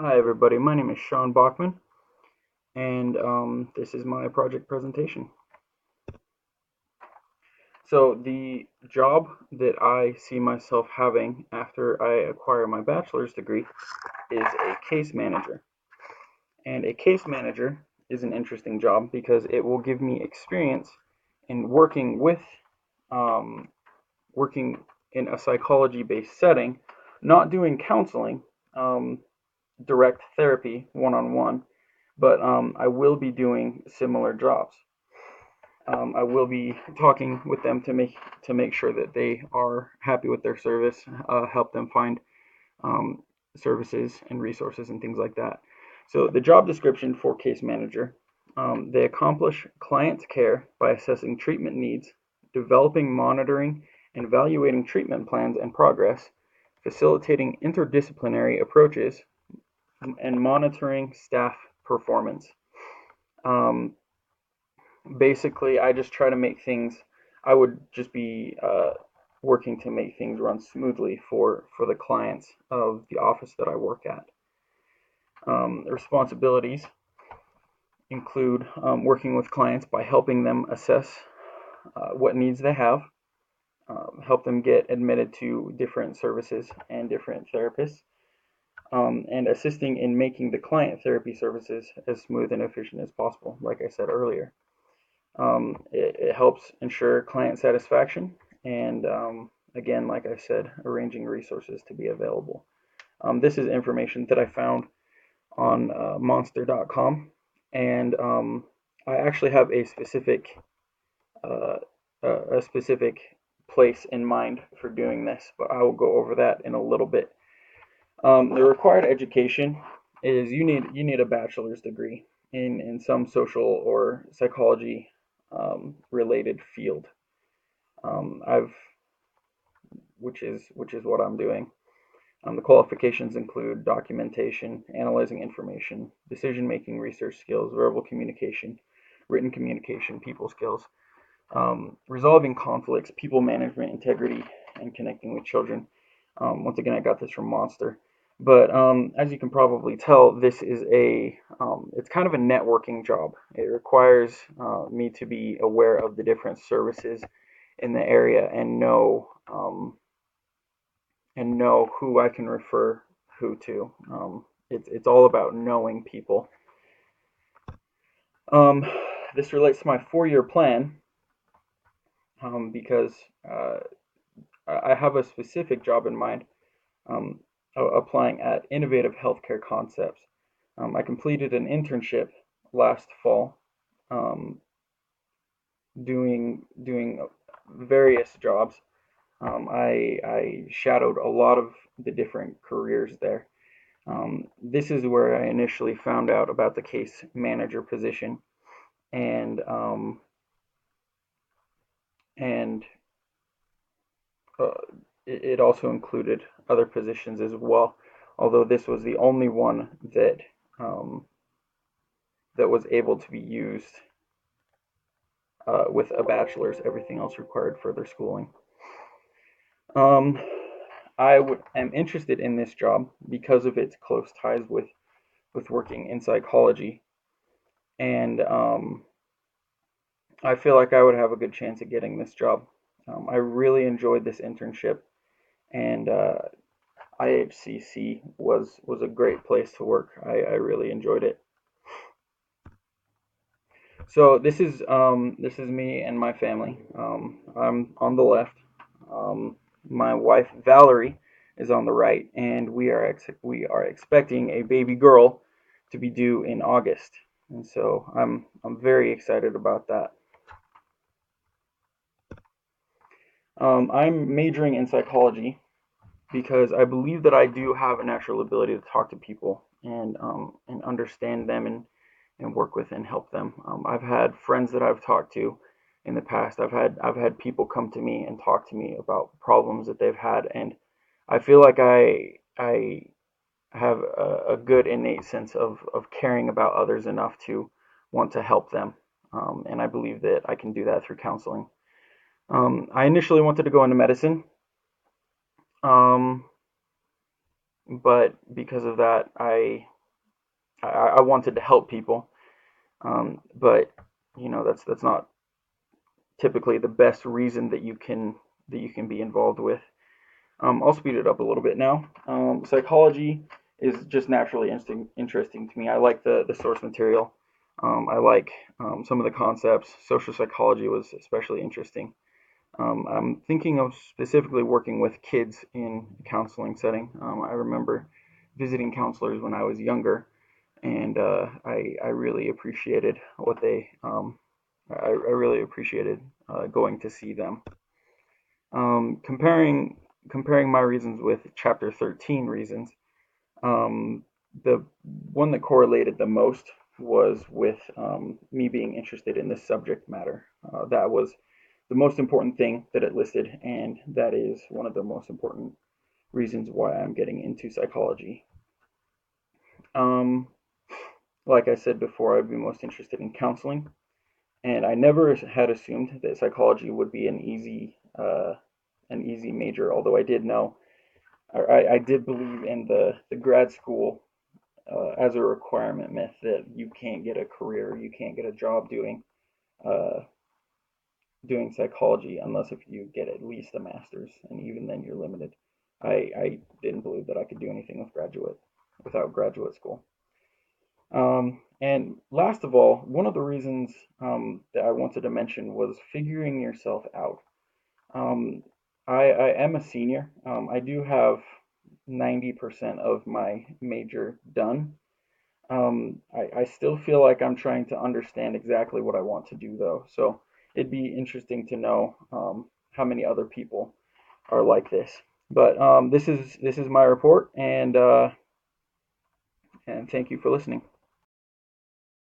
Hi everybody, my name is Sean Bachman, and this is my project presentation. So the job that I see myself having after I acquire my bachelor's degree is a case manager. And a case manager is an interesting job because it will give me experience in um, working in a psychology-based setting, not doing counseling, um, direct therapy one-on-one, but I will be doing similar jobs. I will be talking with them to make sure that they are happy with their service, help them find um, services and resources and things like that. So the job description for case manager, they accomplish client care by assessing treatment needs, developing, monitoring, and evaluating treatment plans and progress, facilitating interdisciplinary approaches, and monitoring staff performance. Um, Basically, I just try to make things. I would just be working to make things run smoothly for the clients of the office that I work at. Responsibilities include working with clients by helping them assess what needs they have, help them get admitted to different services and different therapists, and assisting in making the client therapy services as smooth and efficient as possible, like I said earlier. It helps ensure client satisfaction and, again, like I said, arranging resources to be available. This is information that I found on monster.com, and I actually have uh, a specific place in mind for doing this, but I will go over that in a little bit. The required education is you need a bachelor's degree in some social or psychology related field. I've which is what I'm doing. The qualifications include documentation, analyzing information, decision making, research skills, verbal communication, written communication, people skills, resolving conflicts, people management, integrity, and connecting with children. Once again, I got this from Monster. But as you can probably tell, this is it's kind of a networking job. It requires me to be aware of the different services in the area and know who I can refer who to. It's all about knowing people. Um, this relates to my 4-year plan because uh, I have a specific job in mind, um, applying at Innovative Healthcare Concepts. I completed an internship last fall, um, doing various jobs. I shadowed a lot of the different careers there. This is where I initially found out about the case manager position, and and uh, it also included other positions as well. Although this was the only one um, that was able to be used with a bachelor's. Everything else required further schooling. Um, am interested in this job because of its close ties with working in psychology, and I feel like I would have a good chance at getting this job. I really enjoyed this internship, and IHCC was a great place to work. I really enjoyed it. So this is me and my family. I'm on the left. My wife Valerie is on the right, and we are expecting a baby girl to be due in August, and so I'm very excited about that. I'm majoring in psychology because I believe that I do have a natural ability to talk to people and understand them and work with and help them. I've had friends that I've talked to in the past. I've had people come to me and talk to me about problems that they've had, and I feel like I have a good innate sense of caring about others enough to want to help them, and I believe that I can do that through counseling. I initially wanted to go into medicine. Um, but because of that, I wanted to help people. But that's not typically the best reason that you can be involved with. I'll speed it up a little bit now. Psychology is just naturally interesting to me. I like the source material. I like some of the concepts. Social psychology was especially interesting. I'm thinking of specifically working with kids in a counseling setting. I remember visiting counselors when I was younger, and I really appreciated what they I really appreciated going to see them. Comparing my reasons with Chapter 13 reasons, the one that correlated the most was with me being interested in this subject matter. That was the most important thing that it listed, and that is one of the most important reasons why I'm getting into psychology. Um, like I said before, I'd be most interested in counseling, and I never had assumed that psychology would be an easy major. Although I did know, I did believe in the grad school as a requirement myth that you can't get a career, you can't get a job uh, doing psychology unless if you get at least a master's, and even then you're limited. I didn't believe that I could do anything without graduate school. And last of all, one of the reasons that I wanted to mention was figuring yourself out. Um, I am a senior. I do have 90% of my major done. I still feel like I'm trying to understand exactly what I want to do, though. So it'd be interesting to know how many other people are like this. But this is my report, and thank you for listening.